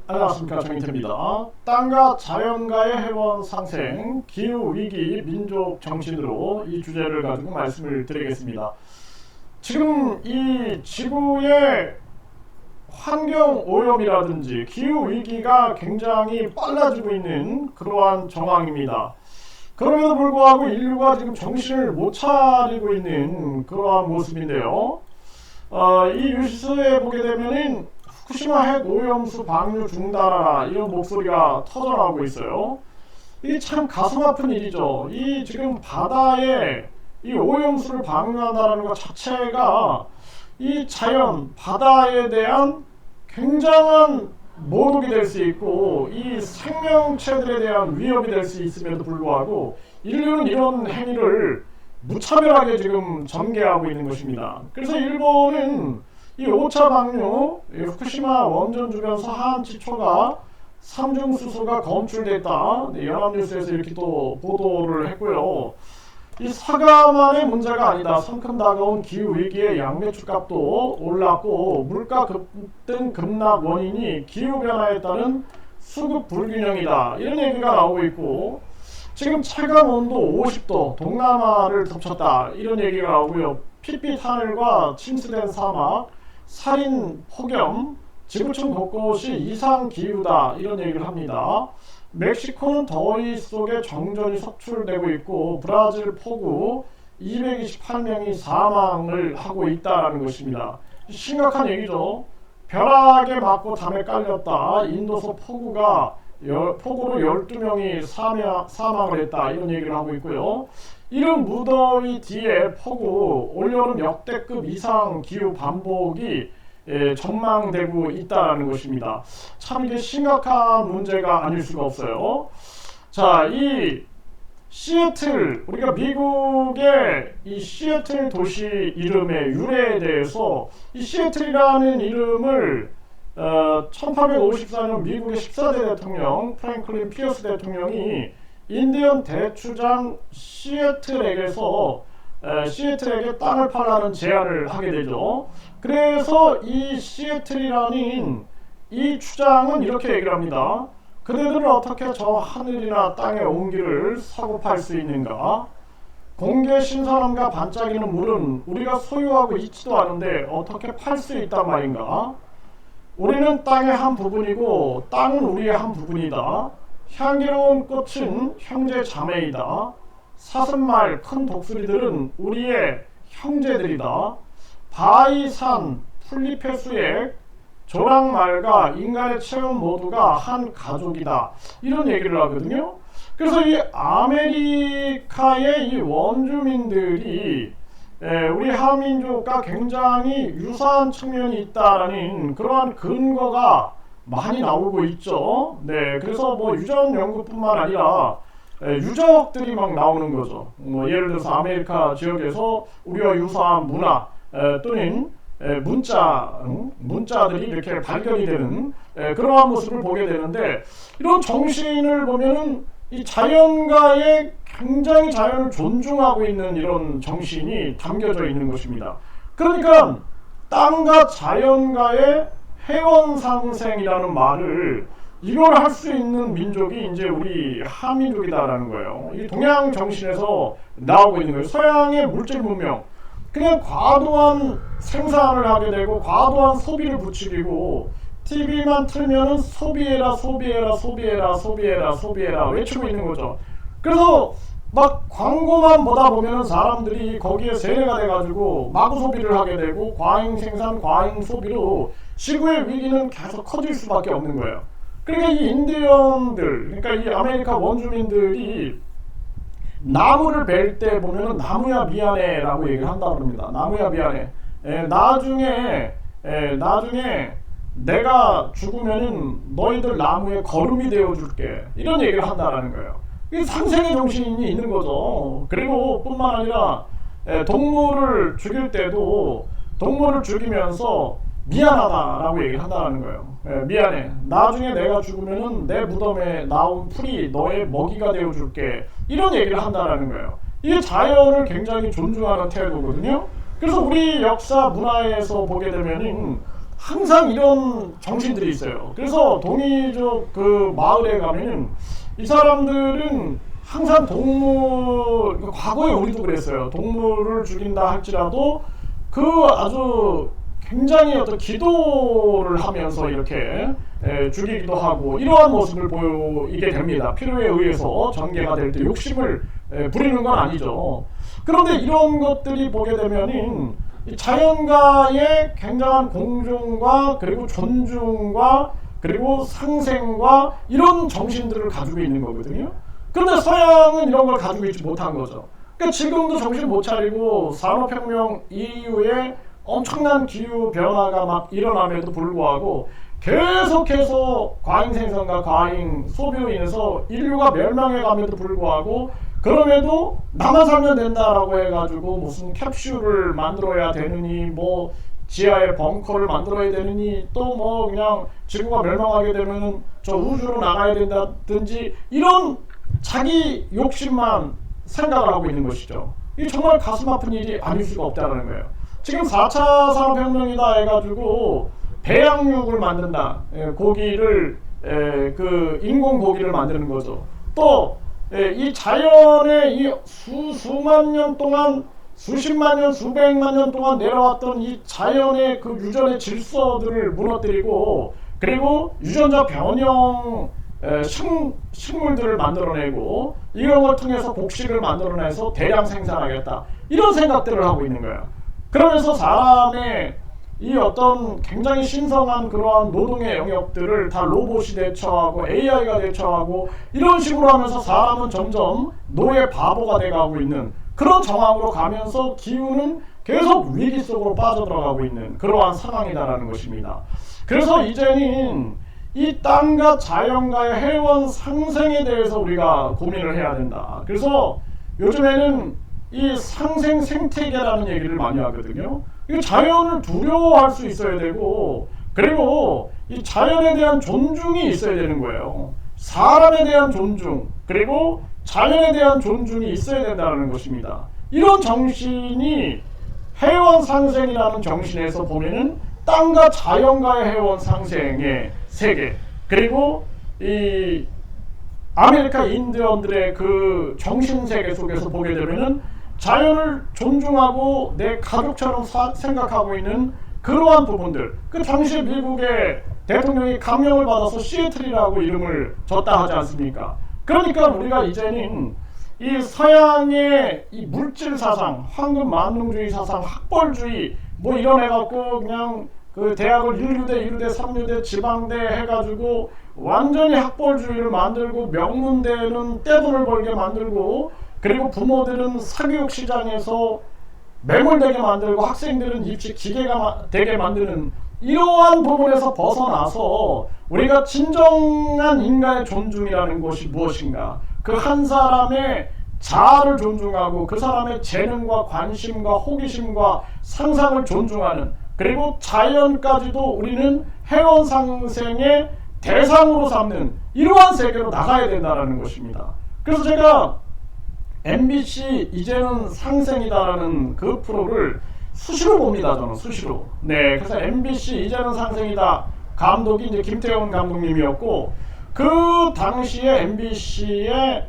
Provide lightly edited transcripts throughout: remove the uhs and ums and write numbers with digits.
안녕하십니까, 정인태입니다. 땅과 자연과의 해원 상생, 기후위기, 민족 정신으로 이 주제를 가지고 말씀을 드리겠습니다. 지금 이 지구의 환경오염이라든지 기후위기가 굉장히 빨라지고 있는 그러한 정황입니다. 그럼에도 불구하고 인류가 지금 정신을 못 차리고 있는 그러한 모습인데요. 이 뉴스에 보게 되면은 후쿠시마 핵 오염수 방류 중단하라 이런 목소리가 터져나오고 있어요. 이게 참 가슴 아픈 일이죠. 이 지금 바다에 이 오염수를 방류한다는 것 자체가 이 자연 바다에 대한 굉장한 모독이 될 수 있고 이 생명체들에 대한 위협이 될 수 있음에도 불구하고 인류는 이런 행위를 무차별하게 지금 전개하고 있는 것입니다. 그래서 일본은 이 5차 방류, 후쿠시마 원전 주변에서 하한치초가 삼중수소가 검출됐다. 연합뉴스에서 이렇게 또 보도를 했고요. 이 사과만의 문제가 아니다. 성큼 다가온 기후위기에 양배추값도 올랐고 물가 급등 급락 원인이 기후변화에 따른 수급 불균형이다. 이런 얘기가 나오고 있고 지금 체감온도 50도 동남아를 덮쳤다. 이런 얘기가 나오고요. 핏빛 하늘과 침수된 사막, 살인 폭염, 지구촌 곳곳이 이상기후다. 이런 얘기를 합니다. 멕시코는 더위 속에 정전이 속출되고 있고 브라질 폭우 228명이 사망을 하고 있다는 것입니다. 심각한 얘기죠. 벼락에 맞고 담에 깔렸다. 인도서 폭우로 12명이 사망을 했다. 이런 얘기를 하고 있고요. 이런 무더위 뒤에 폭우, 올여름 역대급 이상 기후 반복이 전망되고 있다는 것입니다. 참 이게 심각한 문제가 아닐 수가 없어요. 자, 이 시애틀, 우리가 미국의 이 시애틀 도시 이름의 유래에 대해서 이 시애틀이라는 이름을 1854년 미국의 14대 대통령 프랭클린 피어스 대통령이 인디언 대추장 시애틀에게 땅을 팔라는 제안을 하게 되죠. 그래서 이 시애틀이라는 이 추장은 이렇게 얘기를 합니다. 그대들은 어떻게 저 하늘이나 땅의 온기를 사고 팔 수 있는가? 공기의 신선함과 반짝이는 물은 우리가 소유하고 있지도 않은데 어떻게 팔 수 있단 말인가? 우리는 땅의 한 부분이고 땅은 우리의 한 부분이다. 향기로운 꽃은 형제 자매이다. 사슴말 큰 독수리들은 우리의 형제들이다. 바위산 풀잎의 조랑말과 인간의 체험 모두가 한 가족이다. 이런 얘기를 하거든요. 그래서 이 아메리카의 이 원주민들이 우리 한민족과 굉장히 유사한 측면이 있다라는 그러한 근거가 많이 나오고 있죠. 네, 그래서 뭐 유전 연구뿐만 아니라 유적들이 막 나오는 거죠. 예를 들어서 아메리카 지역에서 우리와 유사한 문화 또는 문자들이 이렇게 발견이 되는 그러한 모습을 보게 되는데 이런 정신을 보면은 이 자연과의 굉장히 자연을 존중하고 있는 이런 정신이 담겨져 있는 것입니다. 그러니까 땅과 자연과의 해원상생이라는 말을 이걸 할 수 있는 민족이 이제 우리 한민족이다라는 거예요. 이 동양 정신에서 나오고 있는 거예요. 서양의 물질 문명, 그냥 과도한 생산을 하게 되고 과도한 소비를 부추기고 TV만 틀면은 소비해라 외치고 있는 거죠. 그래서 막 광고만 보다 보면은 사람들이 거기에 세뇌가 돼가지고 마구 소비를 하게 되고 과잉 생산, 과잉 소비로 지구의 위기는 계속 커질 수밖에 없는 거예요. 그러니까 이 인디언들, 그러니까 이 아메리카 원주민들이 나무를 벨 때 보면은 나무야 미안해 라고 얘기를 한다고 합니다. 나무야 미안해. 나중에 내가 죽으면은 너희들 나무에 거름이 되어줄게. 이런 얘기를 한다라는 거예요. 이게 상생의 정신이 있는 거죠. 그리고 뿐만 아니라 동물을 죽일 때도 동물을 죽이면서 미안하다라고 얘기를 한다는 거예요. 미안해. 나중에 내가 죽으면은 내 무덤에 나온 풀이 너의 먹이가 되어줄게. 이런 얘기를 한다는 거예요. 이게 자연을 굉장히 존중하는 태도거든요. 그래서 우리 역사 문화에서 보게 되면은 항상 이런 정신들이 있어요. 그래서 동이족 그 마을에 가면은 이 사람들은 항상 동물, 과거에 우리도 그랬어요. 동물을 죽인다 할지라도 그 아주 굉장히 어떤 기도를 하면서 이렇게 죽이기도 하고 이러한 모습을 보이게 됩니다. 필요에 의해서 전개가 될 때 욕심을 부리는 건 아니죠. 그런데 이런 것들이 보게 되면은 자연과의 굉장한 공존과 그리고 존중과 그리고 상생과 이런 정신들을 가지고 있는 거거든요. 그런데 서양은 이런 걸 가지고 있지 못한 거죠. 그러니까 지금도 정신 못 차리고 산업혁명 이후에 엄청난 기후 변화가 막 일어남에도 불구하고 계속해서 과잉 생산과 과잉 소비로 인해서 인류가 멸망해 감에도 불구하고 그럼에도 나만 살면 된다라고 해가지고 무슨 캡슐을 만들어야 되느니 뭐 지하에 벙커를 만들어야 되느니 또 뭐 그냥 지구가 멸망하게 되면 저 우주로 나가야 된다든지 이런 자기 욕심만 생각을 하고 있는 것이죠. 이게 정말 가슴 아픈 일이 아닐 수가 없다는 거예요. 지금 4차 산업혁명이다 해가지고 배양육을 만든다. 고기를 그 인공 고기를 만드는 거죠. 또 이 자연의 이 수만 년 동안 수십만 년, 수백만 년 동안 내려왔던 이 자연의 그 유전의 질서들을 무너뜨리고 그리고 유전자 변형 식물들을 만들어내고 이런 걸 통해서 곡식을 만들어내서 대량 생산하겠다. 이런 생각들을 하고 있는 거예요. 그러면서 사람의 이 어떤 굉장히 신성한 그러한 노동의 영역들을 다 로봇이 대처하고 AI가 대처하고 이런 식으로 하면서 사람은 점점 노예 바보가 돼가고 있는 그런 정황으로 가면서 기후는 계속 위기 속으로 빠져들어가고 있는 그러한 상황이다라는 것입니다. 그래서 이제는 이 땅과 자연과의 해원 상생에 대해서 우리가 고민을 해야 된다. 그래서 요즘에는 이 상생 생태계라는 얘기를 많이 하거든요. 이 자연을 두려워할 수 있어야 되고 그리고 이 자연에 대한 존중이 있어야 되는 거예요. 사람에 대한 존중 그리고 자연에 대한 존중이 있어야 된다는 것입니다. 이런 정신이 해원 상생이라는 정신에서 보면은 땅과 자연과의 해원 상생의 세계 그리고 이 아메리카 인디언들의 그 정신세계 속에서 보게 되면은 자연을 존중하고 내 가족처럼 생각하고 있는 그러한 부분들. 그 당시 미국의 대통령이 감명을 받아서 시애틀이라고 이름을 줬다 하지 않습니까? 그러니까 우리가 이제는 이 서양의 이 물질 사상, 황금 만능주의 사상, 학벌주의 뭐 이런 해갖고 그냥 그 대학을 1유대, 2유대, 3유대, 지방대 해가지고 완전히 학벌주의를 만들고 명문대는 떼돈을 벌게 만들고 그리고 부모들은 사교육 시장에서 매몰되게 만들고 학생들은 입시 기계가 되게 만드는 이러한 부분에서 벗어나서 우리가 진정한 인간의 존중이라는 것이 무엇인가 그 한 사람의 자아를 존중하고 그 사람의 재능과 관심과 호기심과 상상을 존중하는 그리고 자연까지도 우리는 해원 상생의 대상으로 삼는 이러한 세계로 나가야 된다는 것입니다. 그래서 제가 MBC 이제는 상생이다라는 그 프로를 수시로 봅니다. 저는 수시로. 네, 그래서 MBC 이제는 상생이다 감독이 이제 김태훈 감독님이었고 그 당시에 MBC의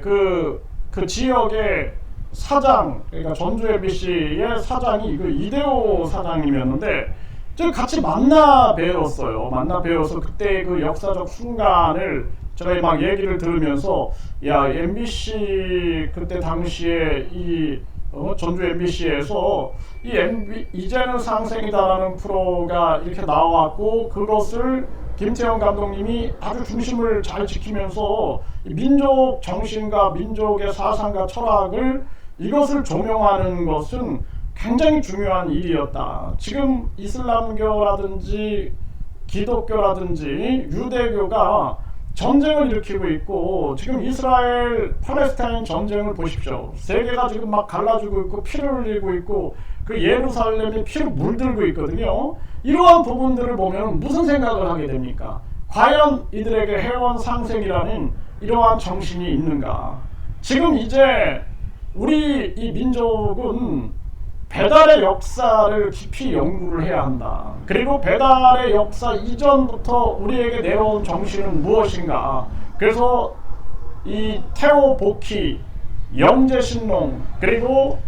그 지역의 사장, 그러니까 전주 MBC의 사장이 그 이대호 사장님이었는데 제가 같이 만나 뵈었어요. 만나 뵈어서 그때 그 역사적 순간을 제가 막 얘기를 들으면서 야 MBC 그때 당시에 이 전주 MBC에서 이 이제는 상생이다라는 프로가 이렇게 나왔고 그것을 김태형 감독님이 아주 중심을 잘 지키면서 민족 정신과 민족의 사상과 철학을 이것을 조명하는 것은 굉장히 중요한 일이었다. 지금 이슬람교라든지 기독교라든지 유대교가 전쟁을 일으키고 있고 지금 이스라엘 팔레스타인 전쟁을 보십시오. 세계가 지금 막 갈라지고 있고 피를 흘리고 있고 그 예루살렘이 피로 물들고 있거든요. 이러한 부분들을 보면 무슨 생각을 하게 됩니까? 과연 이들에게 해원 상생이라는 이러한 정신이 있는가? 지금 이제 우리 이 민족은 배달의 역사를 깊이 연구를 해야 한다. 그리고 배달의 역사 이전부터 우리에게 내려온 정신은 무엇인가. 그래서 이 태오복희, 영재신농, 그리고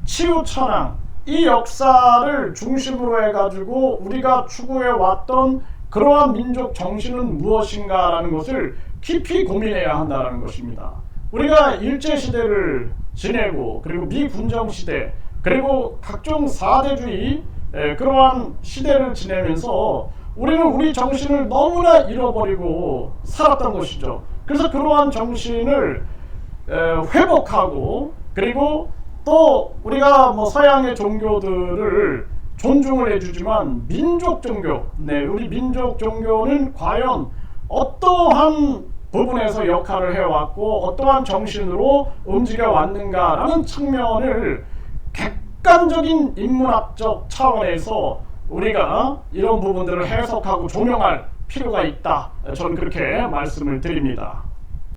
치유천황, 이 역사를 중심으로 해가지고 우리가 추구해 왔던 그러한 민족 정신은 무엇인가라는 것을 깊이 고민해야 한다는 것입니다. 우리가 일제시대를 지내고, 그리고 미군정시대, 그리고 각종 사대주의 그러한 시대를 지내면서 우리는 우리 정신을 너무나 잃어버리고 살았던 것이죠. 그래서 그러한 정신을 회복하고, 그리고 또 우리가 뭐 서양의 종교들을 존중을 해주지만 민족 종교, 우리 민족 종교는 과연 어떠한 부분에서 역할을 해왔고 어떠한 정신으로 움직여 왔는가라는 측면을 객관적인 인문학적 차원에서 우리가 이런 부분들을 해석하고 조명할 필요가 있다. 저는 그렇게 말씀을 드립니다.